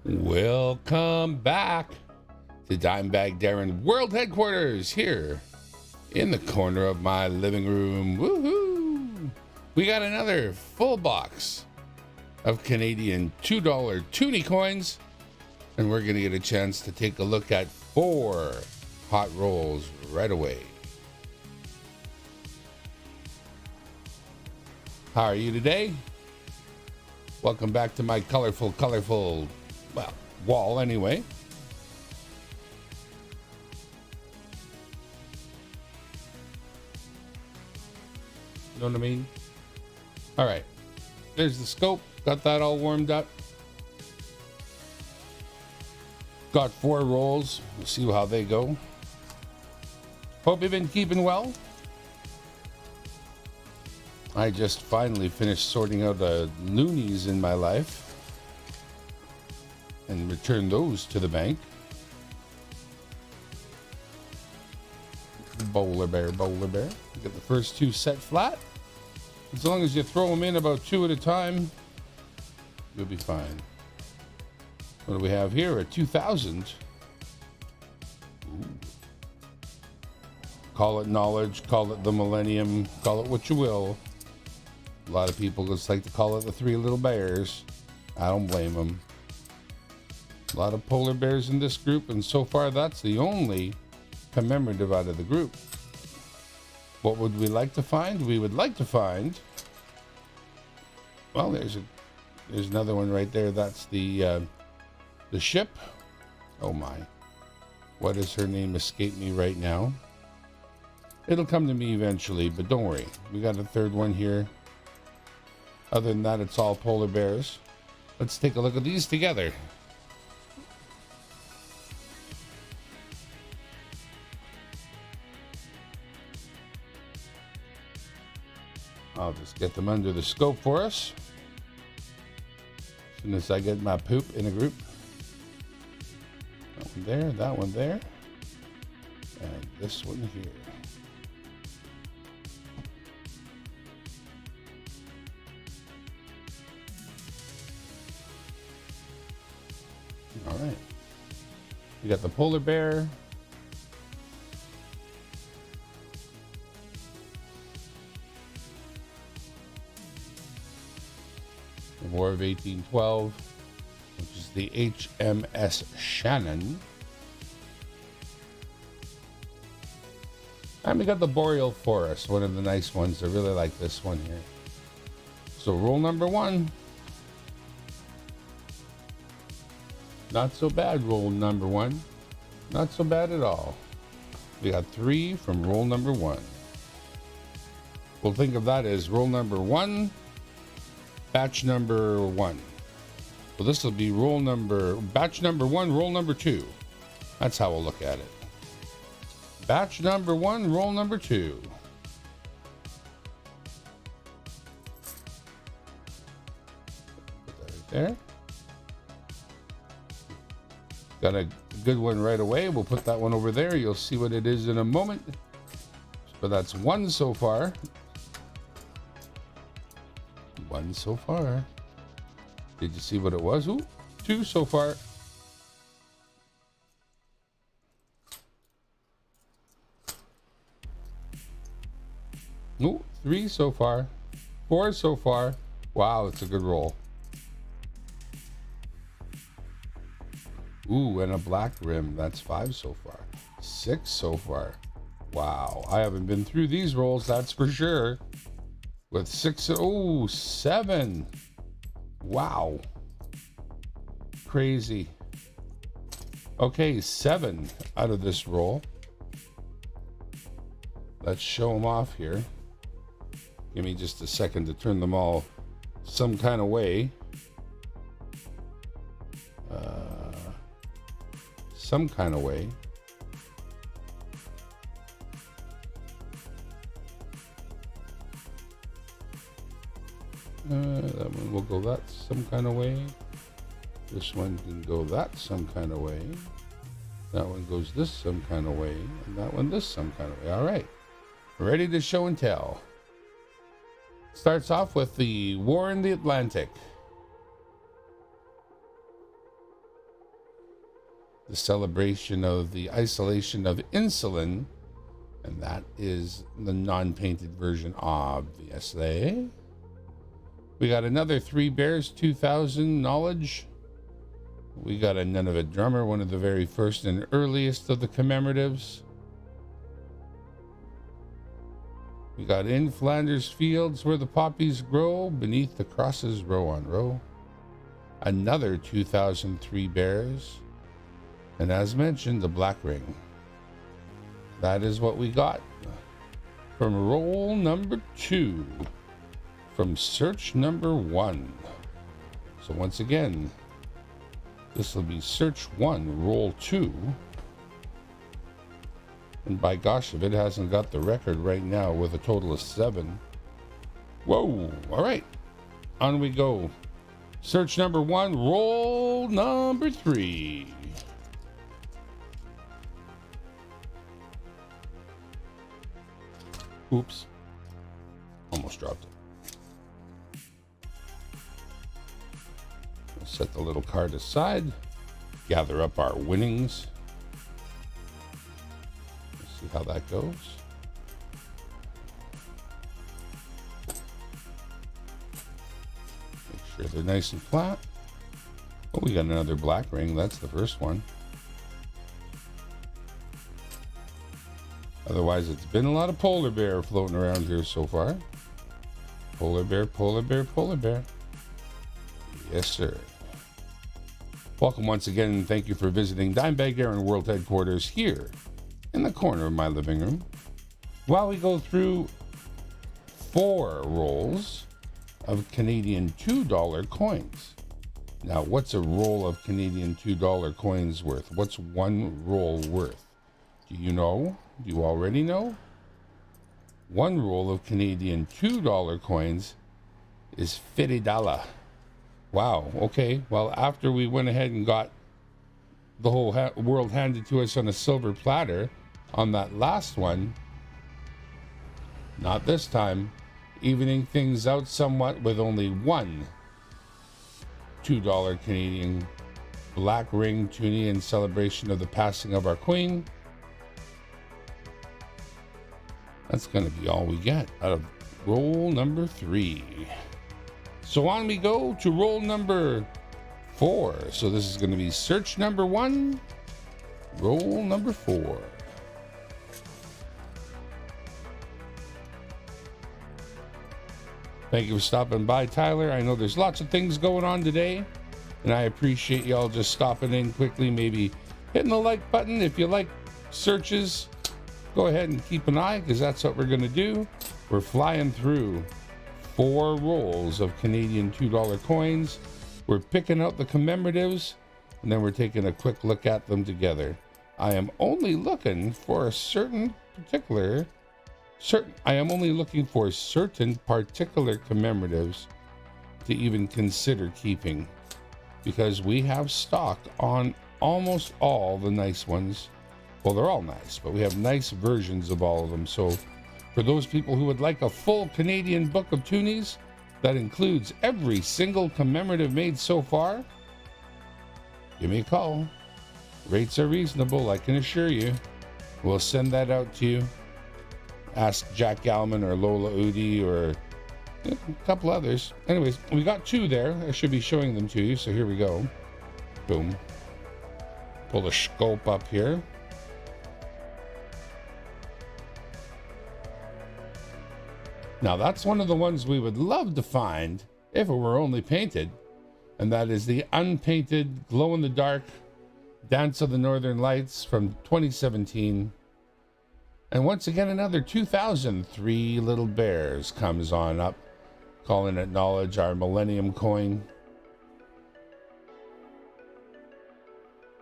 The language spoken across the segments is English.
Welcome back to Dimebag Darren World Headquarters here in the corner of my living room. Woohoo! We got another full box of Canadian $2 Toonie coins, and we're going to get a chance to take a look at 4 hot rolls right away. How are you today? Welcome back to my colorful, well, wall anyway. You know what I mean? All right, there's the scope. Got that all warmed up. Got 4 rolls. We'll see how they go. Hope you've been keeping well. I just finally finished sorting out the loonies in my life and returned those to the bank. Bowler bear. You get the first 2 set flat. As long as you throw them in about 2 at a time, you'll be fine. What do we have here? A 2000. Ooh. Call it knowledge, call it the millennium, call it what you will. A lot of people just like to call it the 3 little bears. I don't blame them. A lot of polar bears in this group, and so far that's the only commemorative out of the group. What would we like to find? We would like to find, well, there's another one right there. That's the ship. Oh my, what is her name? Escape me right now. It'll come to me eventually, but don't worry. We got a 3rd one here. Other than that, it's all polar bears. Let's take a look at these together. I'll just get them under the scope for us. As soon as I get my poop in a group. That one there, that one there, and this one here. All right. You got the polar bear. The War of 1812, which is the HMS Shannon. And we got the Boreal Forest, one of the nice ones. I really like this one here. So roll number 1. Not so bad, roll number 1. Not so bad at all. We got 3 from roll number 1. We'll think of that as roll number 1, batch number 1. So this will be batch number 1, roll number 2. That's how we'll look at it. Batch number 1, roll number 2. Put that right there. Got a good one right away. We'll put that one over there. You'll see what it is in a moment. But that's 1 so far. 1 so far. Did you see what it was? Ooh, 2 so far. Ooh, 3 so far. 4 so far. Wow, it's a good roll. Ooh, and a black rim. That's 5 so far. 6 so far. Wow, I haven't been through these rolls, that's for sure. With 6, oh, 7. Wow. Crazy. Okay, 7 out of this roll. Let's show them off here. Give me just a second to turn them all some kind of way. Some kind of way. That one will go that some kind of way. This one can go that some kind of way. That one goes this some kind of way. And that one this some kind of way. All right. Ready to show and tell. Starts off with the War in the Atlantic. the celebration of the isolation of insulin, and that is the non-painted version, obviously. We got another 3 bears, 2000 knowledge. We got a Nunavut drummer, one of the very first and earliest of the commemoratives. We got in Flanders fields where the poppies grow, beneath the crosses row on row. Another 2003 bears. And as mentioned, the black ring. That is what we got from roll number 2, from search number 1. So once again, this will be search 1, roll 2. And by gosh, if it hasn't got the record right now with a total of 7. Whoa, all right, on we go. Search number 1, roll number 3. Oops, almost dropped it. We'll set the little card aside, gather up our winnings. Let's see how that goes. Make sure they're nice and flat. Oh, we got another black ring. That's the first one. Otherwise, it's been a lot of polar bear floating around here so far. Polar bear, polar bear, polar bear. Yes, sir. Welcome once again, and thank you for visiting Dimebag Aaron World Headquarters here in the corner of my living room. While we go through 4 rolls of Canadian $2 coins. Now, what's a roll of Canadian $2 coins worth? What's one roll worth? Do you know? Do you already know? One roll of Canadian $2 coins is $50. Wow, okay. Well, after we went ahead and got the whole world handed to us on a silver platter on that last one, not this time, evening things out somewhat with only one $2 Canadian black ring toonie in celebration of the passing of our queen. That's going to be all we get out of roll number 3. So on we go to roll number 4. So this is going to be search number 1, roll number 4. Thank you for stopping by, Tyler. I know there's lots of things going on today, and I appreciate y'all just stopping in quickly, maybe hitting the like button if you like searches. Go ahead and keep an eye, because that's what we're going to do. We're flying through 4 rolls of Canadian $2 coins. We're picking out the commemoratives, and then we're taking a quick look at them together. I am only looking for certain particular commemoratives to even consider keeping, because we have stock on almost all the nice ones. Well, they're all nice, but we have nice versions of all of them. So for those people who would like a full Canadian book of Toonies that includes every single commemorative made so far, give me a call. Rates are reasonable, I can assure you. We'll send that out to you. Ask Jack Galman or Lola Udi or a couple others. Anyways, we got 2 there. I should be showing them to you, so here we go. Boom. Pull the scope up here. Now that's one of the ones we would love to find if it were only painted, and that is the unpainted glow-in-the-dark Dance of the Northern Lights from 2017. And once again, another 2003 Little Bears comes on up, calling it knowledge, our Millennium coin.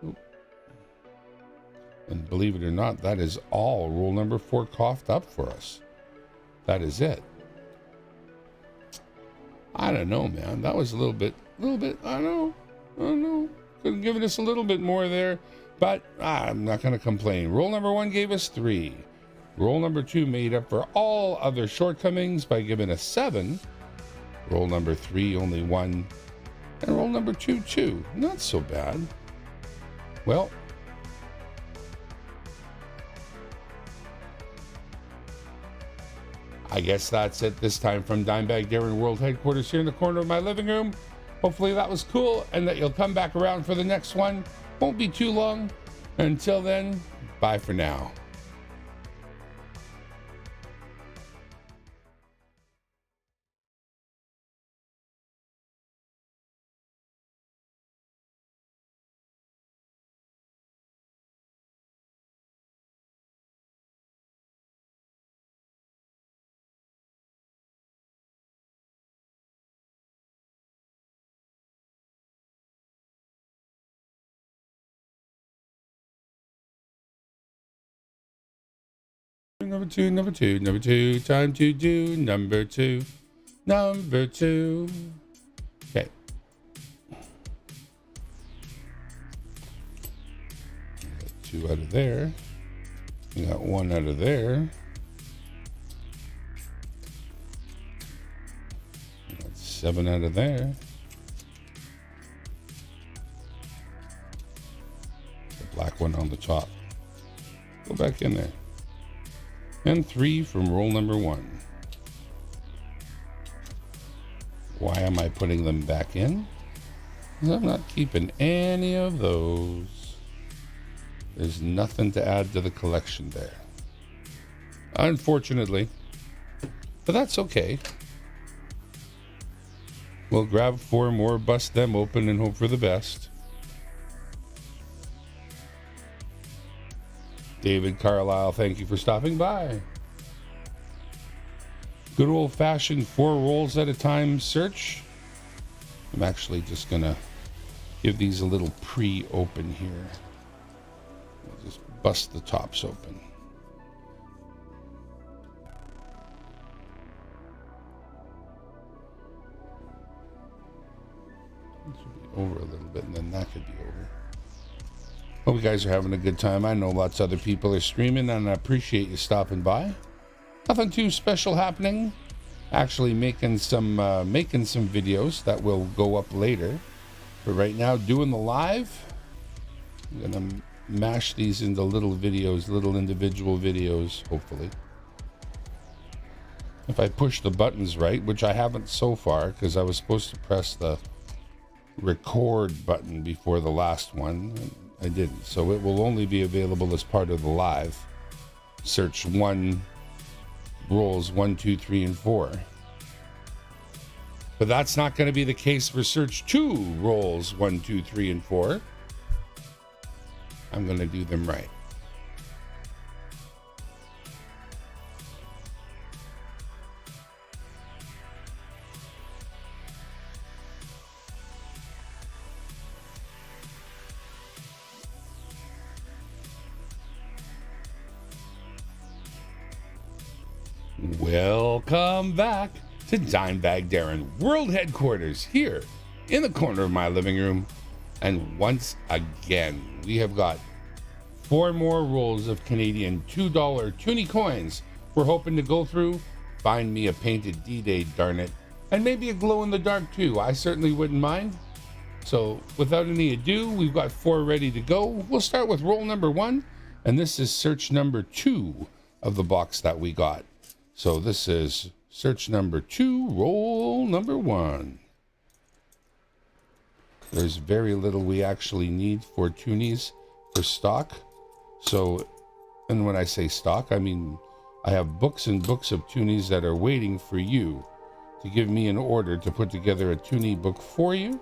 Oop. And believe it or not, that is all roll number 4 coughed up for us. That is it. I don't know, man. That was a little bit, I don't know. Could have given us a little bit more there, but I'm not going to complain. Roll number 1 gave us 3. Roll number 2 made up for all other shortcomings by giving us 7. Roll number 3 only 1. And roll number 2, 2. Not so bad. Well, I guess that's it this time from Dimebag Darren World Headquarters here in the corner of my living room. Hopefully that was cool and that you'll come back around for the next one. Won't be too long. Until then, bye for now. Number two, time to do number two. Okay. Got 2 out of there. We got 1 out of there. We got 7 out of there. The black one on the top. Go back in there. And 3 from roll number 1. Why am I putting them back in? Because I'm not keeping any of those. There's nothing to add to the collection there. Unfortunately. But that's okay. We'll grab 4 more, bust them open, and hope for the best. David Carlisle, thank you for stopping by. Good old-fashioned 4 rolls at a time search. I'm actually just going to give these a little pre-open here. I'll just bust the tops open. This should be over a little bit, and then that could be over. Hope you guys are having a good time. I know lots of other people are streaming, and I appreciate you stopping by. Nothing too special happening. Actually making some videos that will go up later. But right now, doing the live. I'm gonna mash these into little videos, little individual videos, hopefully. If I push the buttons right, which I haven't so far, because I was supposed to press the record button before the last one. I didn't, so it will only be available as part of the live. Search 1, rolls 1, 2, 3, and 4. But that's not going to be the case for search 2, rolls 1, 2, 3, and 4. I'm going to do them right. Welcome back to Dimebag Darren World Headquarters here in the corner of my living room. And once again, we have got 4 more rolls of Canadian $2 Toonie coins. We're hoping to go through, find me a painted D-Day, darn it, and maybe a glow-in-the-dark too. I certainly wouldn't mind. So without any ado, we've got 4 ready to go. We'll start with roll number 1, and this is search number 2 of the box that we got. So this is search number 2, roll number 1. There's very little we actually need for Toonies for stock. So, and when I say stock, I mean I have books and books of Toonies that are waiting for you to give me an order to put together a Toonie book for you.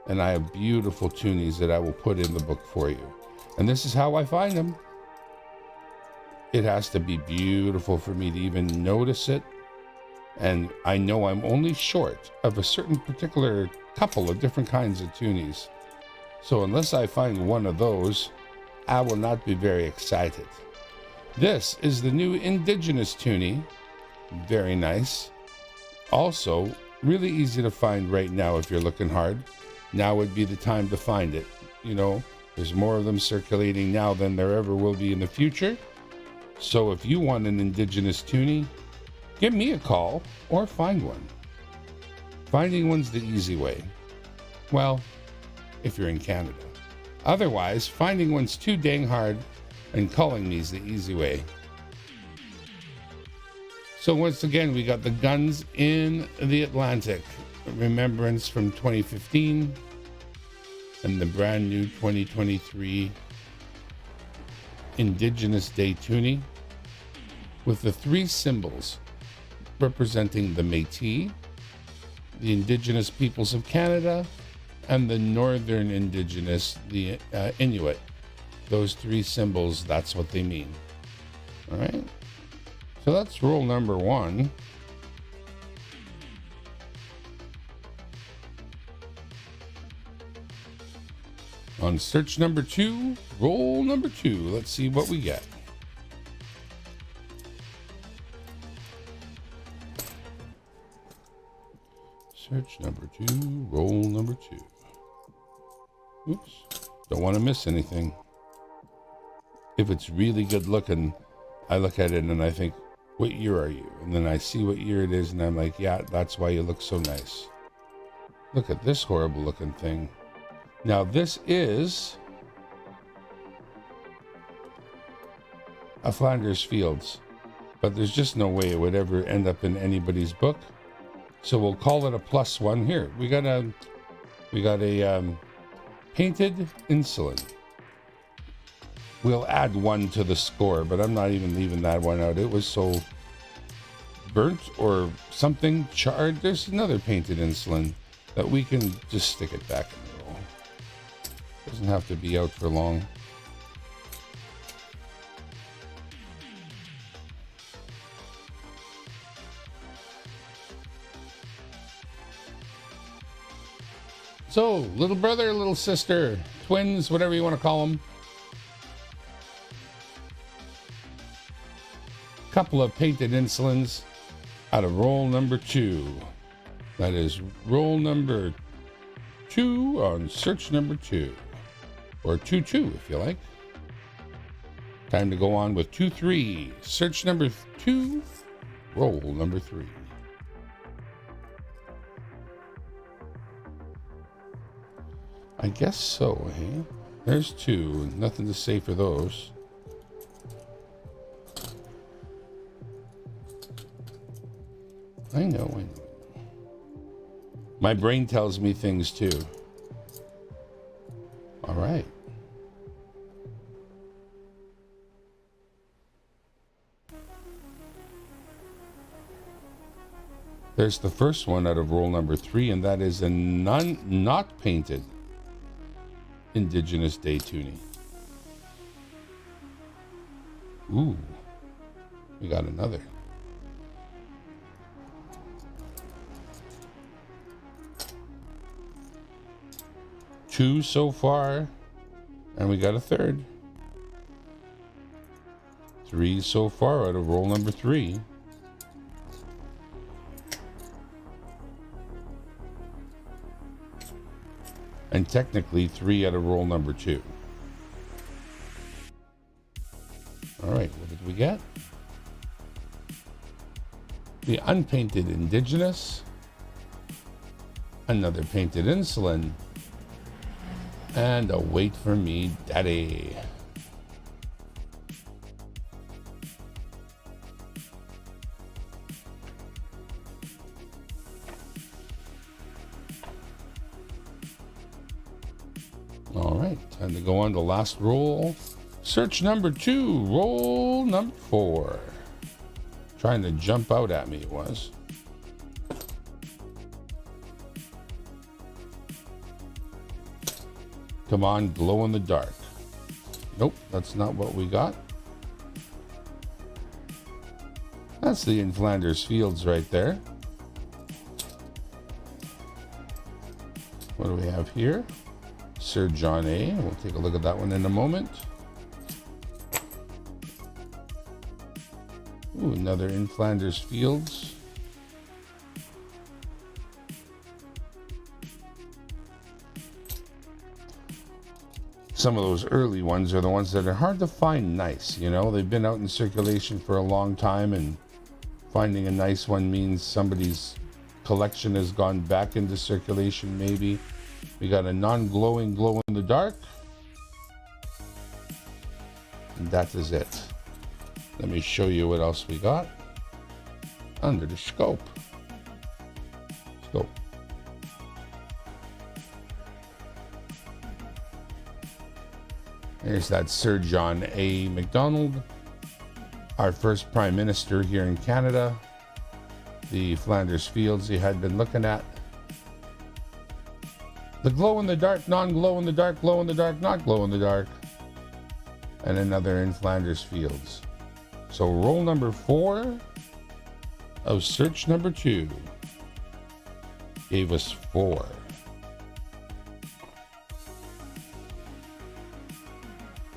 And I have beautiful Toonies that I will put in the book for you. And this is how I find them. It has to be beautiful for me to even notice it. And I know I'm only short of a certain particular couple of different kinds of Toonies. So unless I find one of those, I will not be very excited. This is the new Indigenous Toonie. Very nice. Also, really easy to find right now if you're looking hard. Now would be the time to find it. You know, there's more of them circulating now than there ever will be in the future. So if you want an Indigenous Toonie, give me a call or find one. Finding one's the easy way. Well, if you're in Canada. Otherwise, finding one's too dang hard, and calling me's the easy way. So once again, we got the guns in the Atlantic. Remembrance from 2015 and the brand new 2023 Indigenous Day Toonie with the three symbols representing the Métis, the Indigenous peoples of Canada, and the Northern Indigenous, the Inuit. Those three symbols, that's what they mean. All right. So that's roll number one. On search number two, roll number two. Let's see what we get. Search number two, roll number two. Oops, don't want to miss anything. If it's really good looking, I look at it and I think, what year are you? And then I see what year it is and I'm like, yeah, that's why you look so nice. Look at this horrible looking thing. Now this is a Flanders Fields, but there's just no way it would ever end up in anybody's book. So we'll call it a +1 here. We got a painted insulin. We'll add 1 to the score, but I'm not even leaving that one out. It was so burnt or something charred. There's another painted insulin that we can just stick it back in the roll. Doesn't have to be out for long. So, little brother, little sister, twins, whatever you want to call them. Couple of painted insulins out of roll number 2. That is roll number 2 on search number 2. Or 2-2 if you like. Time to go on with 2-3. Search number 2, roll number 3. I guess so, hey? There's 2. Nothing to say for those. I know. My brain tells me things too. All right. There's the first one out of roll number 3, and that is a not painted Indigenous Day Toonie. Ooh, we got another. Two so far, and we got a third. 3 so far out of roll number 3. And technically 3 out of roll number 2. All right, what did we get? The unpainted Indigenous, another painted insulin, and a wait for me, daddy. All right, time to go on to last roll. Search number 2, roll number 4. Trying to jump out at me, it was. Come on, glow in the dark. Nope, that's not what we got. That's the in Flanders Fields right there. What do we have here? Sir John A. We'll take a look at that one in a moment. Ooh, another in Flanders Fields. Some of those early ones are the ones that are hard to find nice, you know? They've been out in circulation for a long time, and finding a nice one means somebody's collection has gone back into circulation, maybe. We got a non-glowing glow in the dark. And that is it. Let me show you what else we got. under the scope. Scope. There's that Sir John A. Macdonald, our first Prime Minister here in Canada. The Flanders Fields he had been looking at. The glow-in-the-dark, non-glow-in-the-dark, glow-in-the-dark, not glow-in-the-dark. And another in Flanders Fields. So roll number 4 of search number 2 gave us 4.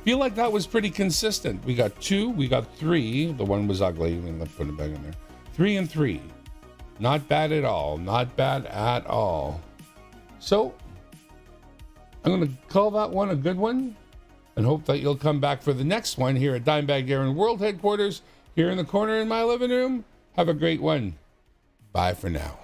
Feel like that was pretty consistent. We got 2, we got 3. The one was ugly. I'm gonna put it back in there. 3 and 3. Not bad at all. Not bad at all. So I'm gonna call that one a good one, and hope that you'll come back for the next one here at Dimebag Darren World Headquarters, here in the corner in my living room. Have a great one. Bye for now.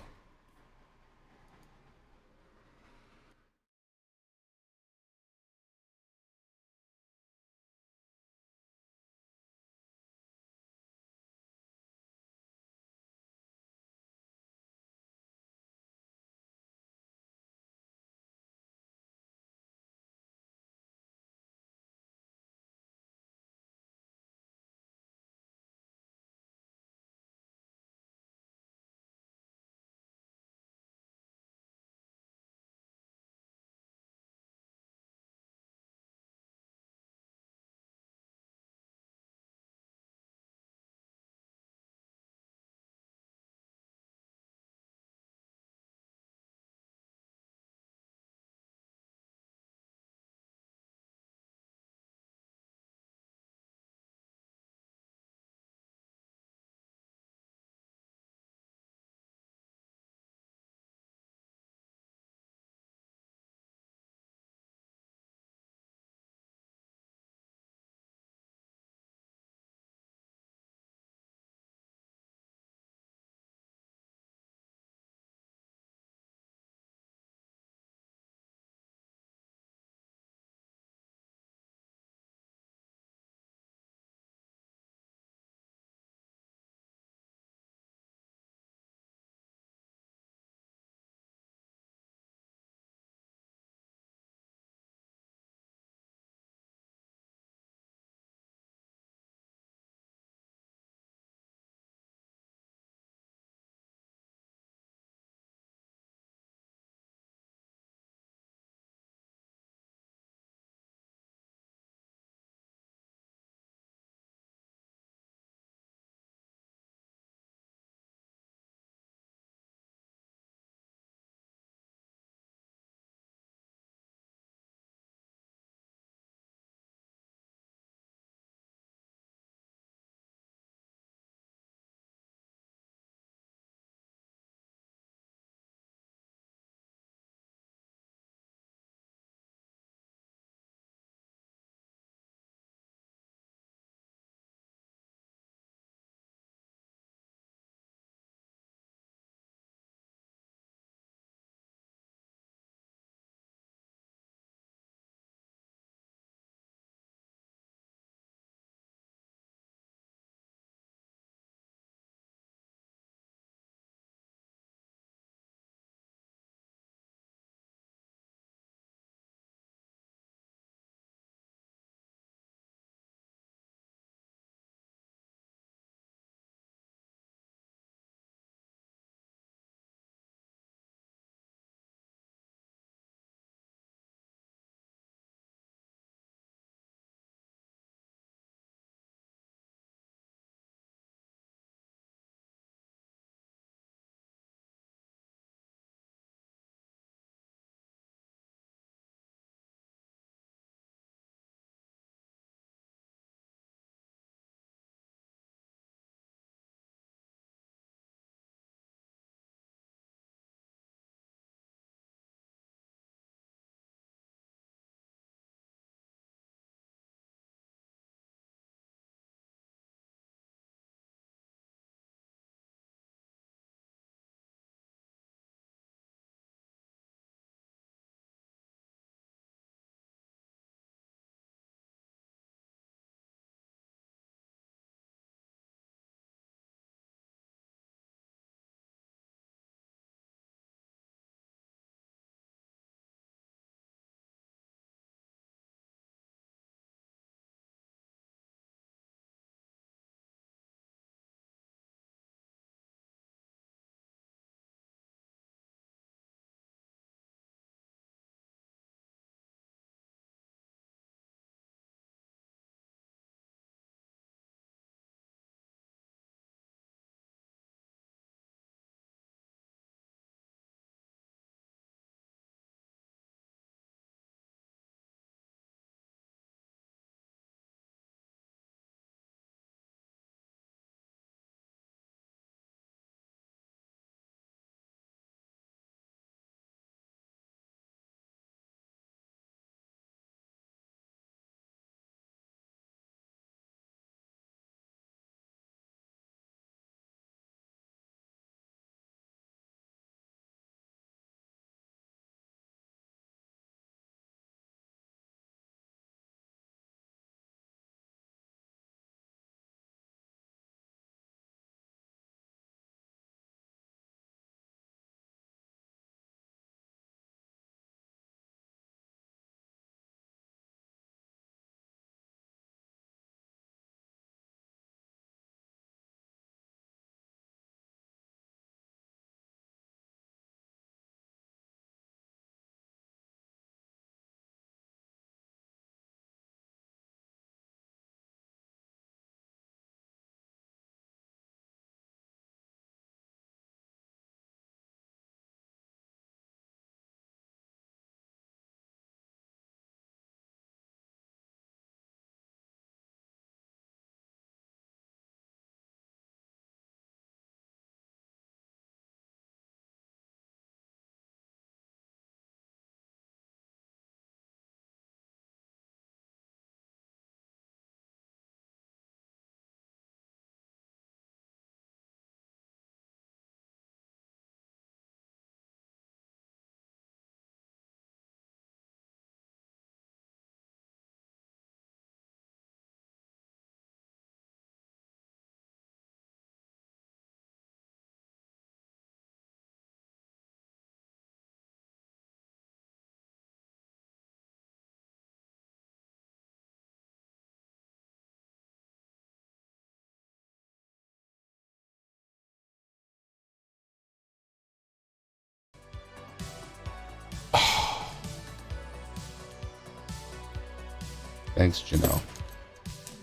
Thanks, Janelle.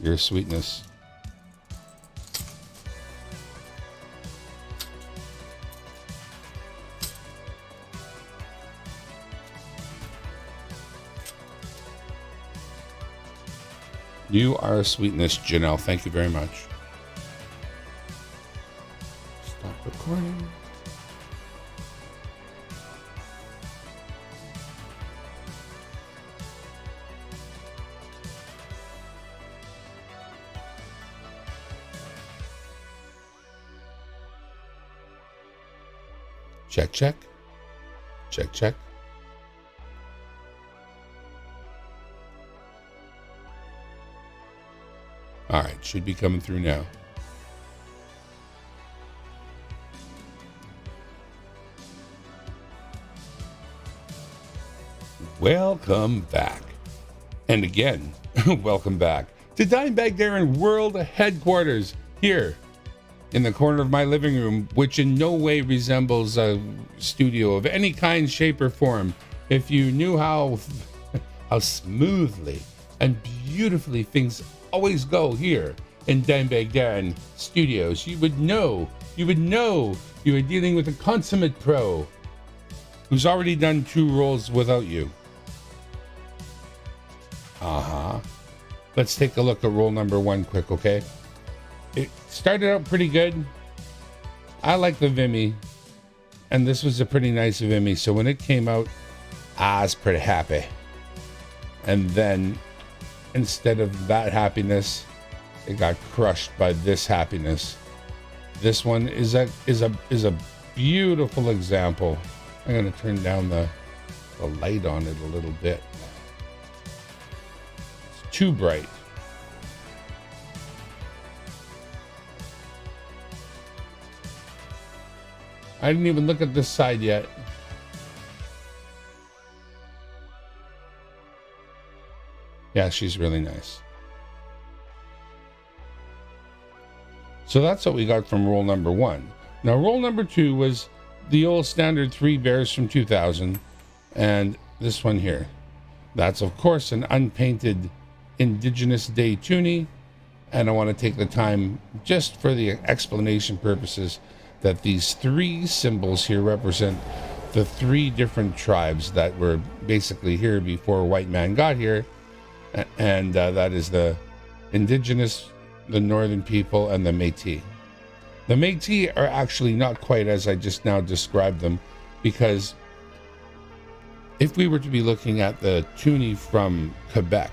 Your sweetness. You are a sweetness, Janelle. Thank you very much. Stop recording. Check, check. Check, check. All right, should be coming through now. Welcome back. And again, welcome back to Dimebag Darren World Headquarters here in the corner of my living room, which in no way resembles a studio of any kind, shape, or form. If you knew how smoothly and beautifully things always go here in Dimebag Darren Studios, you would know you were dealing with a consummate pro who's already done 2 rolls without you. Let's take a look at roll number 1 quick, okay? It started out pretty good. I like the Vimy, and this was a pretty nice Vimy, so when it came out, I was pretty happy. And then instead of that happiness, it got crushed by this happiness. This one is a beautiful example. I'm going to turn down the light on it a little bit. It's too bright. I didn't even look at this side yet. Yeah, she's really nice. So that's what we got from roll number 1. Now, roll number 2 was the old standard 3 bears from 2000. And this one here. That's, of course, an unpainted Indigenous Day Toonie. And I want to take the time, just for the explanation purposes, that these 3 symbols here represent the 3 different tribes that were basically here before white man got here. And that is the Indigenous, the Northern people, and the Métis. The Métis are actually not quite as I just now described them, because if we were to be looking at the Toonie from Quebec,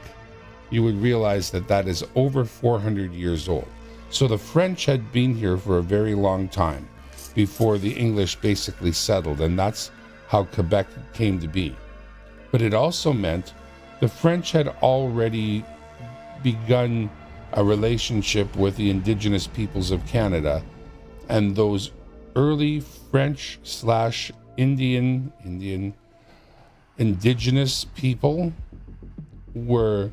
you would realize that that is over 400 years old. So the French had been here for a very long time before the English basically settled, and that's how Quebec came to be. But it also meant the French had already begun a relationship with the Indigenous peoples of Canada, and those early French / Indian indigenous people were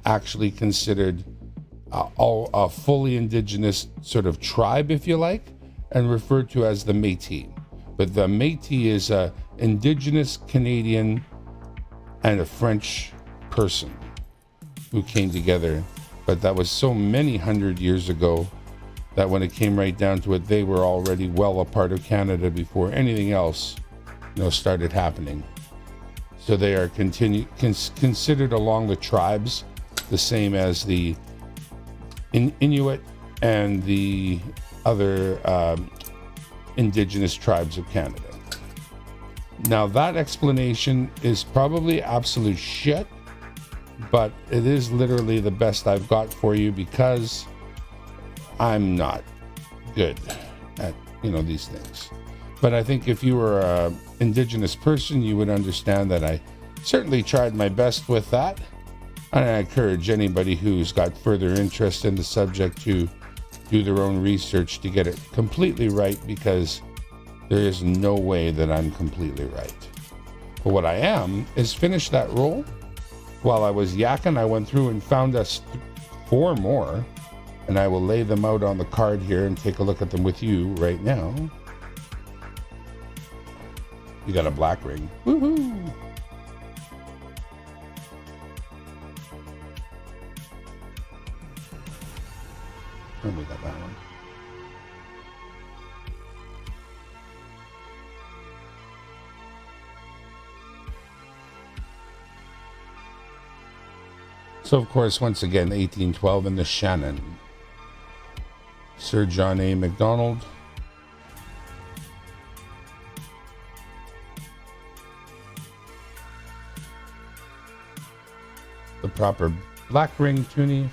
actually considered a fully indigenous sort of tribe, if you like, and referred to as the Métis. But the Métis is a Indigenous Canadian and a French person who came together. But that was so many hundred years ago that when it came right down to it, they were already well a part of Canada before anything else, started happening. So they are considered along the tribes the same as the Inuit and the other Indigenous tribes of Canada. Now, that explanation is probably absolute shit, but it is literally the best I've got for you, because I'm not good at, these things. But I think if you were an Indigenous person, you would understand that I certainly tried my best with that. And I encourage anybody who's got further interest in the subject to do their own research to get it completely right, because there is no way that I'm completely right. But what I am is finish that roll. While I was yakking, I went through and found us 4 more, and I will lay them out on the card here and take a look at them with you right now. You got a black ring. Woohoo! Then we got that one. So, of course, once again, 1812 in the Shannon. Sir John A. MacDonald. The proper black ring toonie.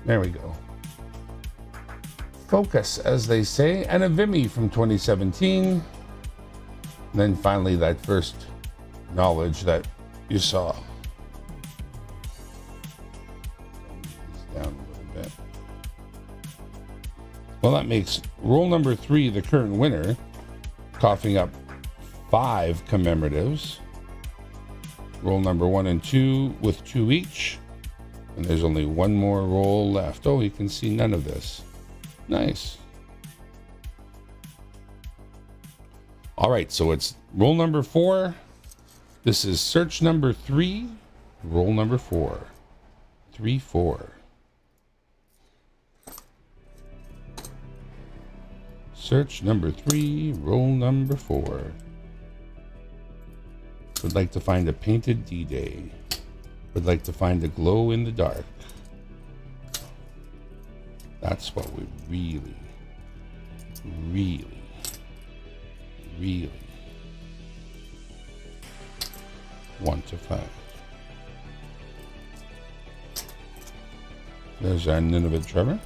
There we go. Focus, as they say, and a Vimy from 2017. Then finally that first knowledge that you saw. Down a little bit. Well, that makes roll number 3 the current winner, coughing up 5 commemoratives. Roll number 1 and 2 with 2 each. And there's only one more roll left. Oh, you can see none of this. Nice. All right, so it's roll number 4. This is search number 3, roll number 4. 3-4. Search number 3, roll number 4. Would like to find a painted D-Day. Would like to find a glow in the dark. That's what we really, really, really want to find. There's our Nunavut Tremor.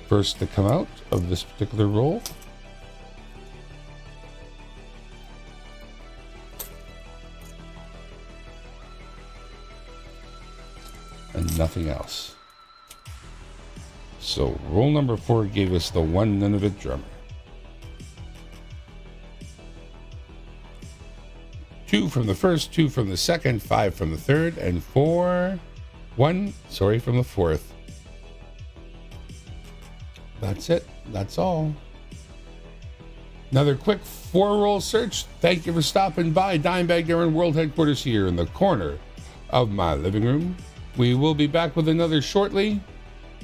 First to come out of this particular roll. And nothing else. So roll number 4 gave us the one Nunavut drummer. 2 from the first, 2 from the second, 5 from the third, and 1 from the fourth. That's it. That's all. Another quick 4-roll search. Thank you for stopping by Dimebag Darren World Headquarters here in the corner of my living room. We will be back with another shortly.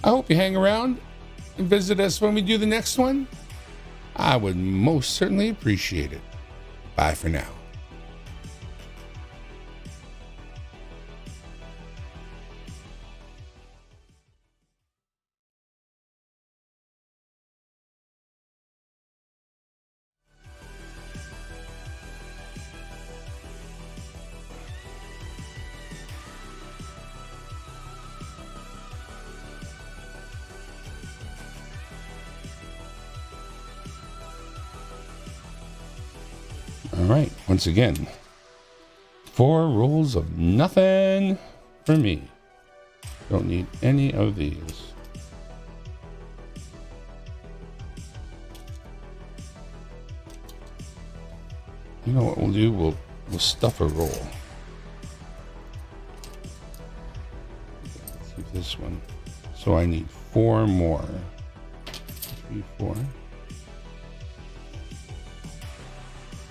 I hope you hang around and visit us when we do the next one. I would most certainly appreciate it. Bye for now. All right, once again, 4 rolls of nothing for me. Don't need any of these. You know what we'll do? We'll stuff a roll. Let's keep this one. So I need 4 more. 3, 4.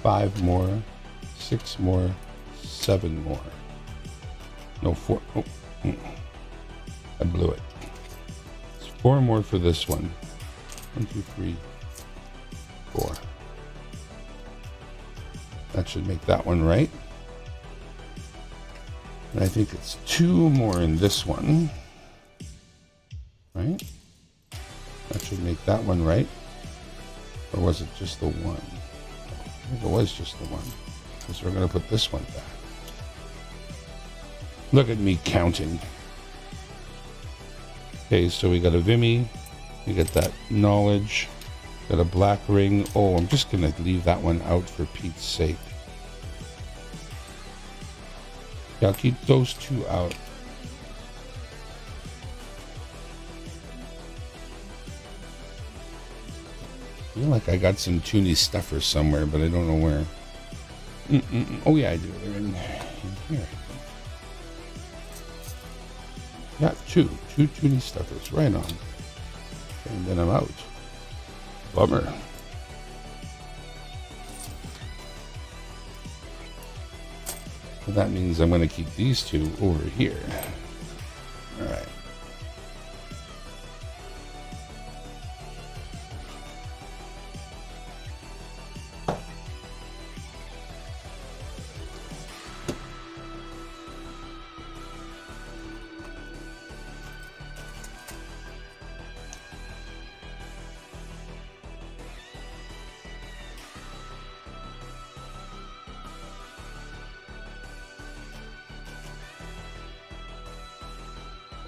5 more, 6 more, 7 more. No, 4. Oh, I blew it. It's 4 more for this one. 1, 2, 3, 4. That should make that one right. And I think it's 2 more in this one. Right? That should make that one right. Or was it just the one? I think it was just the one, because we're going to put this one back. Look at me counting. Okay, so we got a Vimy, we got that knowledge, got a black ring. Oh, I'm just going to leave that one out for Pete's sake. Yeah, I'll keep those 2 out. I feel like I got some Toonies stuffer somewhere, but I don't know where. Oh yeah, I do. They're in here. Yeah, two Toonies stuffers. Right on. And then I'm out. Bummer. So that means I'm going to keep these two over here. All right.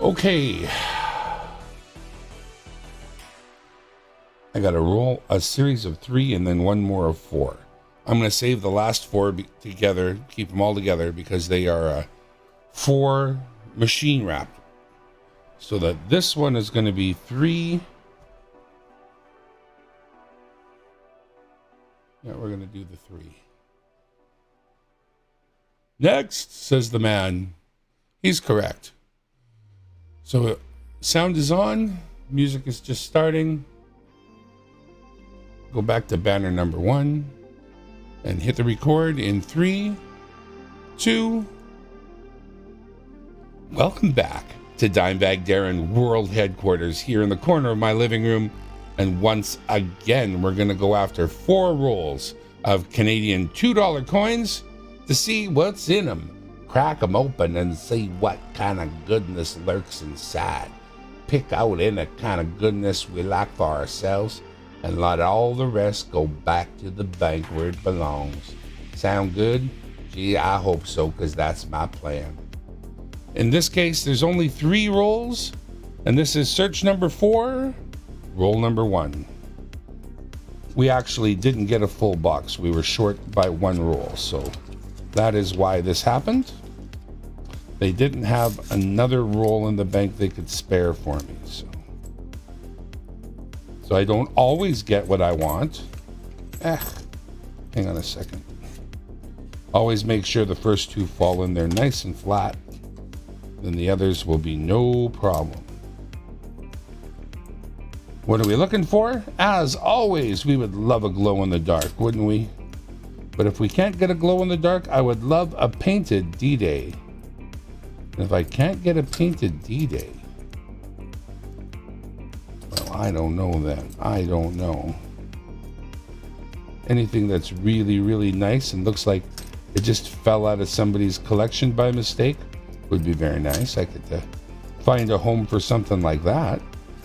Okay. I got to roll a series of 3 and then one more of 4. I'm going to save the last 4 together, keep them all together because they are 4 machine wrapped. So that this one is going to be 3. Yeah, we're going to do the 3. Next, says the man. He's correct. So sound is on. Music is just starting. Go back to banner number 1 and hit the record in 3, 2. Welcome back to Dimebag Darren World Headquarters here in the corner of my living room. And once again, we're going to go after 4 rolls of Canadian $2 coins to see what's in them. Crack them open and see what kind of goodness lurks inside. Pick out any kind of goodness we like for ourselves and let all the rest go back to the bank where it belongs. Sound good? Gee, I hope so, because that's my plan. In this case, there's only 3 rolls, and this is search number 4, roll number 1. We actually didn't get a full box. We were short by 1 roll, so that is why this happened. They didn't have another roll in the bank they could spare for me, so I don't always get what I want. Hang on a second. Always make sure the first 2 fall in there nice and flat. Then the others will be no problem. What are we looking for? As always, we would love a glow in the dark, wouldn't we? But if we can't get a glow in the dark, I would love a painted D-Day. And if I can't get a painted D-Day, well, I don't know then. I don't know. Anything that's really, really nice and looks like it just fell out of somebody's collection by mistake would be very nice. I could find a home for something like that.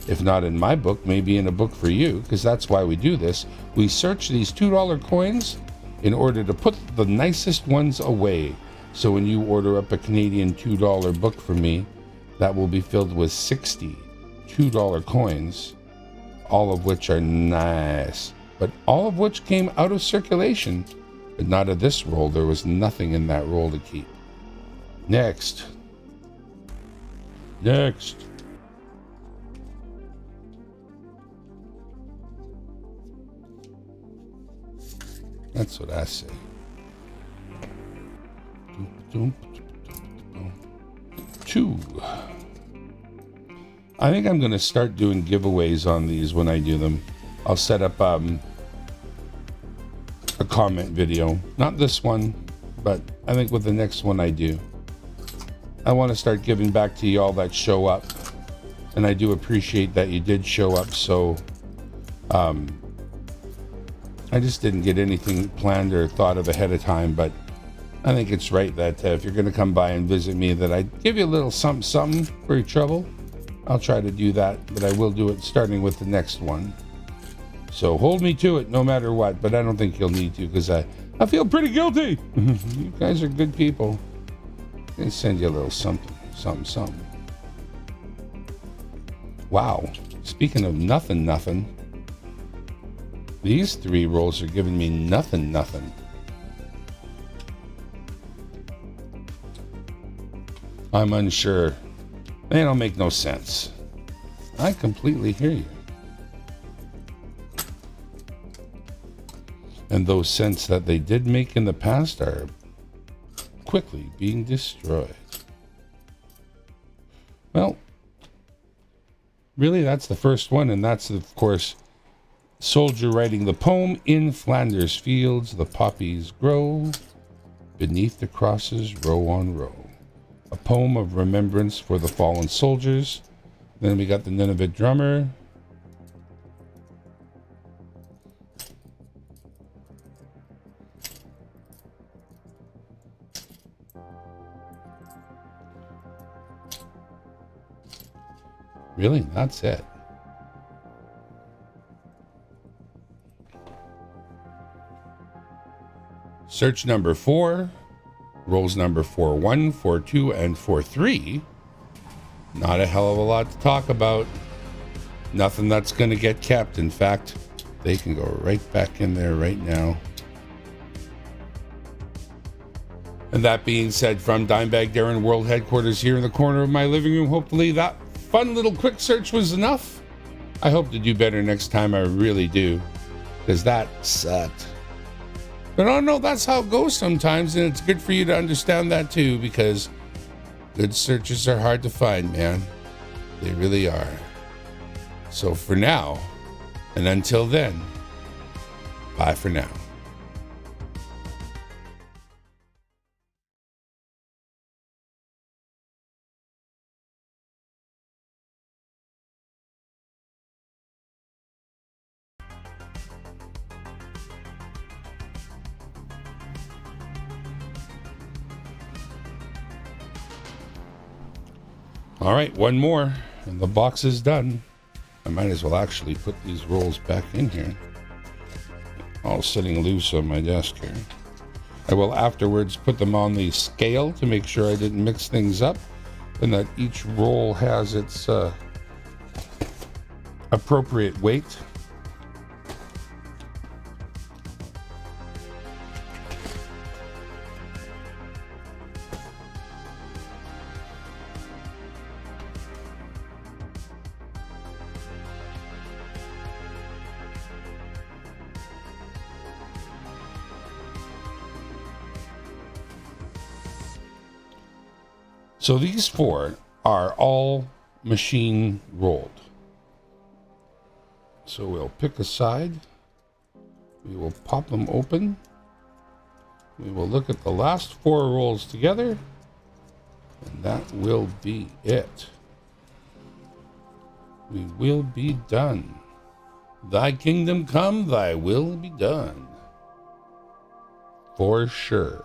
If not in my book, maybe in a book for you, because that's why we do this. We search these $2 coins in order to put the nicest ones away. So when you order up a Canadian $2 book from me, that will be filled with 60 $2 coins, all of which are nice, but all of which came out of circulation, but not of this roll. There was nothing in that roll to keep. Next. That's what I say. 2. I think I'm going to start doing giveaways on these when I do them. I'll set up a comment video. Not this one, but I think with the next one I do. I want to start giving back to y'all that show up. And I do appreciate that you did show up. So I just didn't get anything planned or thought of ahead of time, but I think it's right that if you're going to come by and visit me, that I give you a little something for your trouble. I'll try to do that, but I will do it starting with the next one. So hold me to it no matter what, but I don't think you'll need to, because I feel pretty guilty. You guys are good people. They send you a little something. Wow. Speaking of nothing, these 3 rolls are giving me nothing. I'm unsure. They don't make no sense. I completely hear you. And those scents that they did make in the past are quickly being destroyed. Well, really, that's the first one, and that's, of course, soldier writing the poem. In Flanders fields the poppies grow, beneath the crosses row on row. A poem of remembrance for the fallen soldiers. Then we got the Nunavut drummer. Really, that's it. Search number 4, rolls number 4-1, 4-2, and 4-3. Not a hell of a lot to talk about. Nothing that's going to get kept. In fact, they can go right back in there right now. And that being said, from Dimebag Darren World Headquarters here in the corner of my living room, hopefully that fun little quick search was enough. I hope to do better next time, I really do, because that sucked. But I know that's how it goes sometimes, and it's good for you to understand that too, because good searches are hard to find, man. They really are. So for now, and until then, bye for now. All right, one more, and the box is done. I might as well actually put these rolls back in here. All sitting loose on my desk here. I will afterwards put them on the scale to make sure I didn't mix things up, and that each roll has its appropriate weight. So these 4 are all machine rolled. So we'll pick a side. We will pop them open. We will look at the last 4 rolls together. And that will be it. We will be done. Thy kingdom come, thy will be done. For sure.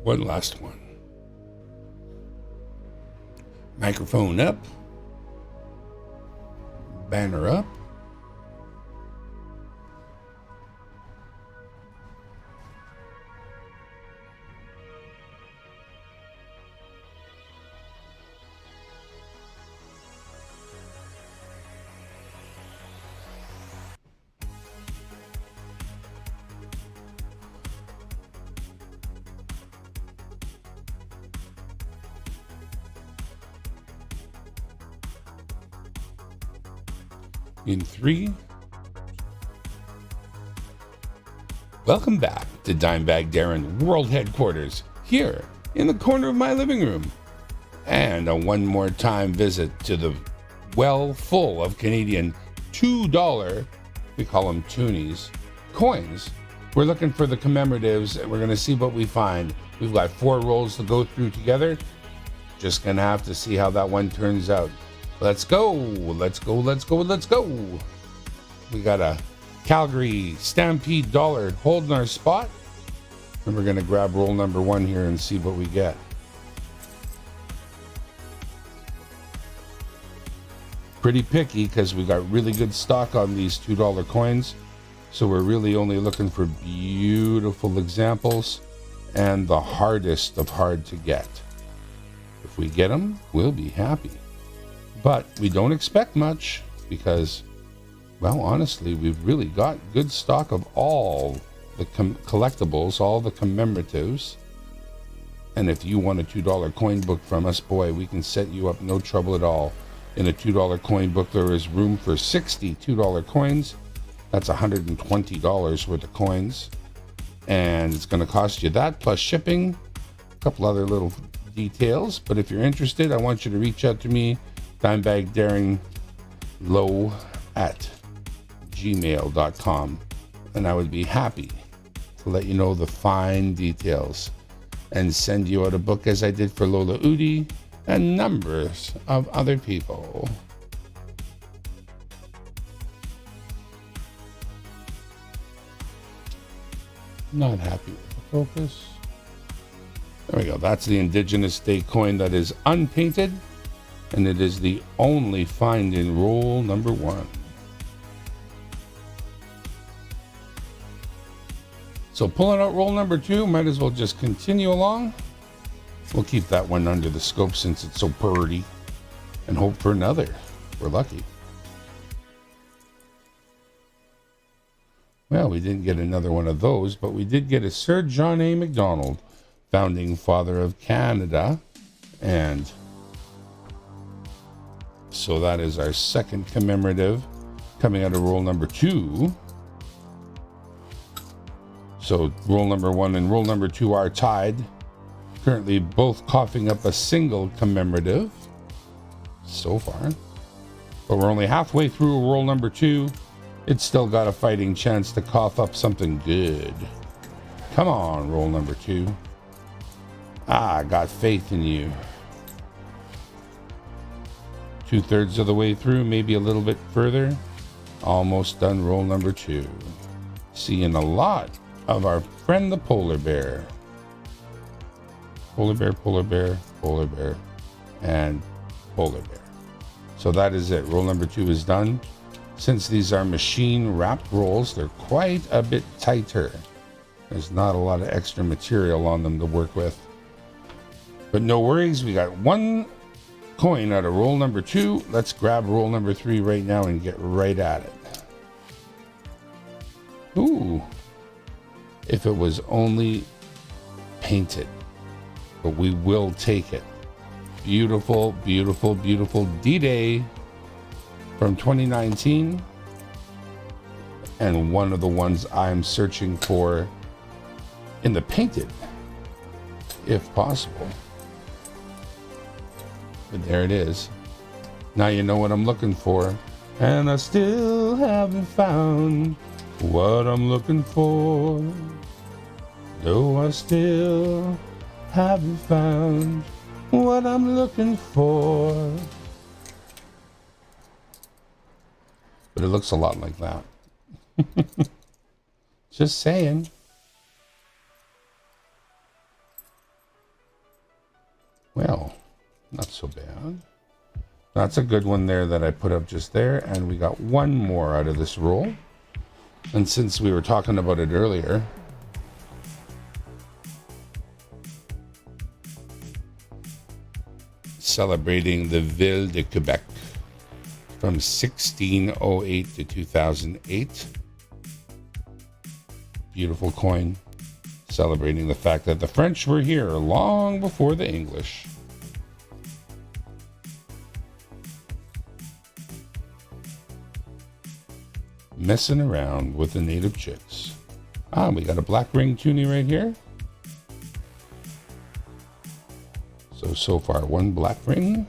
One last one. Microphone up. Banner up. in 3. Welcome back to Dimebag Darren World Headquarters, here in the corner of my living room. And a one more time visit to the well full of Canadian $2, we call them Toonies, coins. We're looking for the commemoratives, and we're going to see what we find. We've got 4 rolls to go through together. Just going to have to see how that one turns out. Let's go. Let's go. Let's go. Let's go. We got a Calgary Stampede dollar holding our spot. And we're going to grab roll number 1 here and see what we get. Pretty picky because we got really good stock on these $2 coins. So we're really only looking for beautiful examples and the hardest of hard to get. If we get them, we'll be happy. But we don't expect much because, well, honestly, we've really got good stock of all the collectibles, all the commemoratives. And if you want a $2 coin book from us, boy, we can set you up no trouble at all. In a $2 coin book, there is room for 60 $2 coins. That's $120 worth of coins. And it's going to cost you that plus shipping, a couple other little details. But if you're interested, I want you to reach out to me, dimebagdaringlow@gmail.com. And I would be happy to let you know the fine details and send you out a book as I did for Lola Udi and numbers of other people. Not happy with the focus. There we go. That's the Indigenous Day coin that is unpainted, and it is the only find in roll number 1. So pulling out roll number 2, might as well just continue along. We'll keep that one under the scope since it's so pretty, and hope for another. We're lucky. Well, we didn't get another one of those, but we did get a Sir John A. Macdonald, founding father of Canada. And so that is our second commemorative coming out of roll number 2. So roll number 1 and roll number 2 are tied. Currently both coughing up a single commemorative so far. But we're only halfway through roll number 2. It's still got a fighting chance to cough up something good. Come on, roll number 2. I got faith in you. 2/3 of the way through, maybe a little bit further. Almost done roll number 2. Seeing a lot of our friend the polar bear. Polar bear, polar bear, polar bear, and polar bear. So that is it. Roll number 2 is done. Since these are machine wrapped rolls, they're quite a bit tighter. There's not a lot of extra material on them to work with. But no worries, we got 1 coin out of roll number 2. Let's grab roll number 3 right now and get right at it. Ooh. If it was only painted. But we will take it. Beautiful, beautiful, beautiful D-Day from 2019. And one of the ones I'm searching for in the painted, if possible. But there it is. Now you know what I'm looking for. And I still haven't found what I'm looking for. No, I still haven't found what I'm looking for. But it looks a lot like that. Just saying. Well, not so bad. That's a good one there that I put up just there. And we got 1 more out of this roll. And since we were talking about it earlier, celebrating the Ville de Quebec from 1608 to 2008. Beautiful coin, celebrating the fact that the French were here long before the English. messing around with the native chicks. We got a black ring toonie right here. So far, one black ring.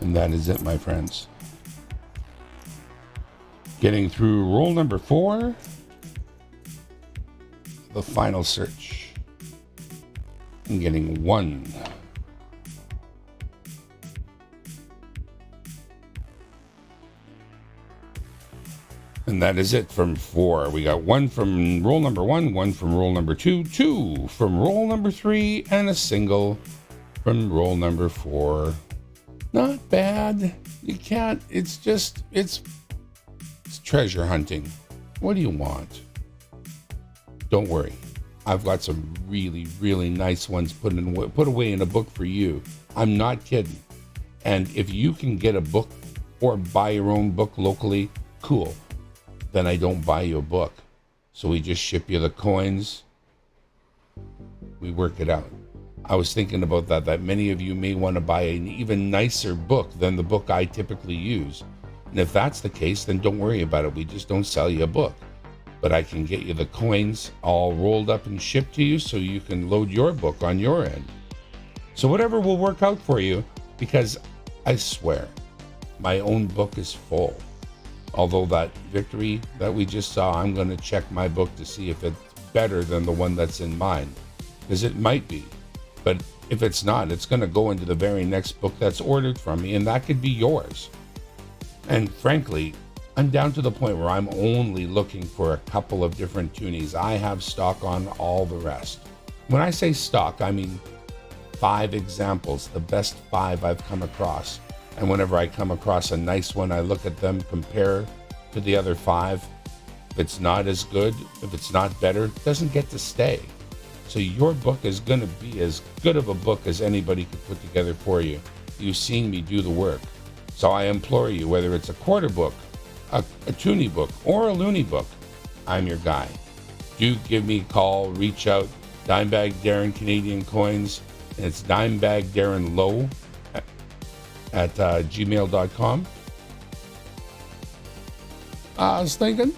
And that is it, my friends. Getting through roll number 4. The final search. And getting 1. And that is it from 4. We got 1 from roll number 1, 1 from roll number 2, 2 from roll number 3, and a single from roll number 4. Not bad. You can't, it's treasure hunting. What do you want? Don't worry. I've got some really, really nice ones put away in a book for you. I'm not kidding. And if you can get a book or buy your own book locally, cool. Then I don't buy you a book. So we just ship you the coins. We work it out. I was thinking about that many of you may want to buy an even nicer book than the book I typically use. And if that's the case, then don't worry about it. We just don't sell you a book. But I can get you the coins all rolled up and shipped to you so you can load your book on your end. So whatever will work out for you, because I swear, my own book is full. Although that victory that we just saw, I'm going to check my book to see if it's better than the one that's in mine. Because it might be. But if it's not, it's going to go into the very next book that's ordered from me, and that could be yours. And frankly, I'm down to the point where I'm only looking for a couple of different Toonies. I have stock on all the rest. When I say stock, I mean 5 examples, the best 5 I've come across. And whenever I come across a nice one, I look at them, compare to the other 5. If it's not as good, if it's not better, it doesn't get to stay. So your book is going to be as good of a book as anybody could put together for you. You've seen me do the work. So I implore you, whether it's a quarter book, a Toonie book, or a Looney book, I'm your guy. Do give me a call, reach out, Dimebag Darren Canadian Coins, and it's Dimebag Darren Low at gmail.com. I was thinking,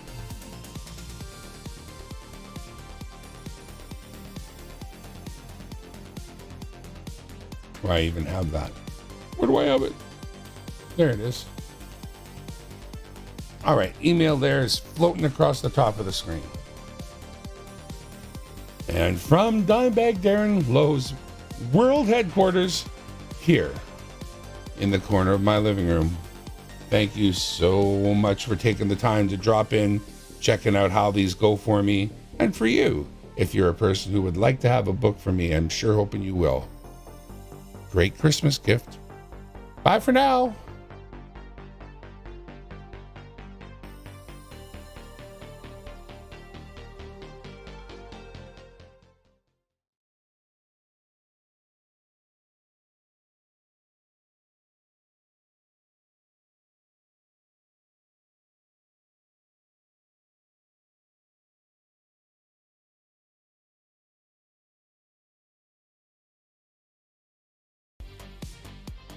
where I even have that. Where do I have it? There it is. All right, email there is floating across the top of the screen. And from Dimebag Darren Low's world headquarters here in the corner of my living room, thank you so much for taking the time to drop in, checking out how these go for me. And for you, if you're a person who would like to have a book from me, I'm sure hoping you will. Great Christmas gift. Bye for now.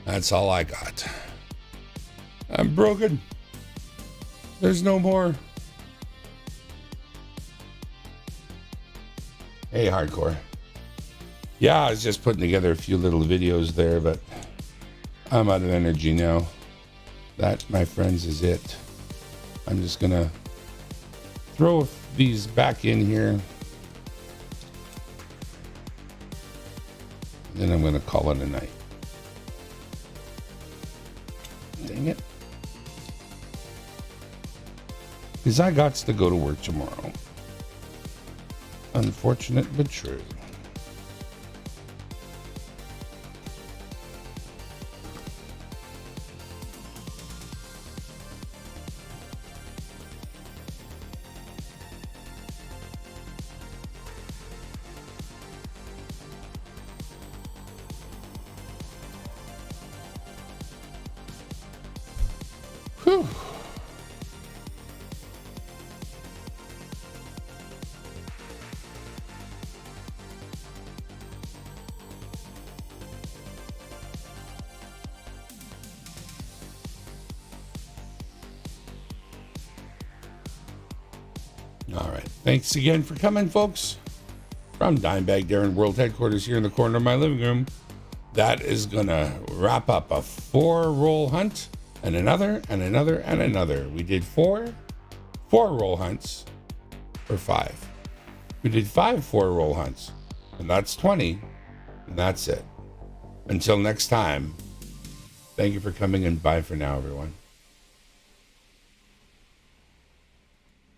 That's all I got. I'm broken. There's no more. Hey, Hardcore. Yeah, I was just putting together a few little videos there, but I'm out of energy now. That, my friends, is it. I'm just gonna throw these back in here. Then I'm gonna call it a night. Dang it. Because I got to go to work tomorrow. Unfortunate but true. Whew. All right. Thanks again for coming, folks. From Dimebag Darren World Headquarters here in the corner of my living room. That is going to wrap up a 4-roll hunt and another and another and another. We did 4-roll hunts or 5. We did 5 4-roll hunts, and that's 20, and that's it. Until next time, thank you for coming, and bye for now, everyone.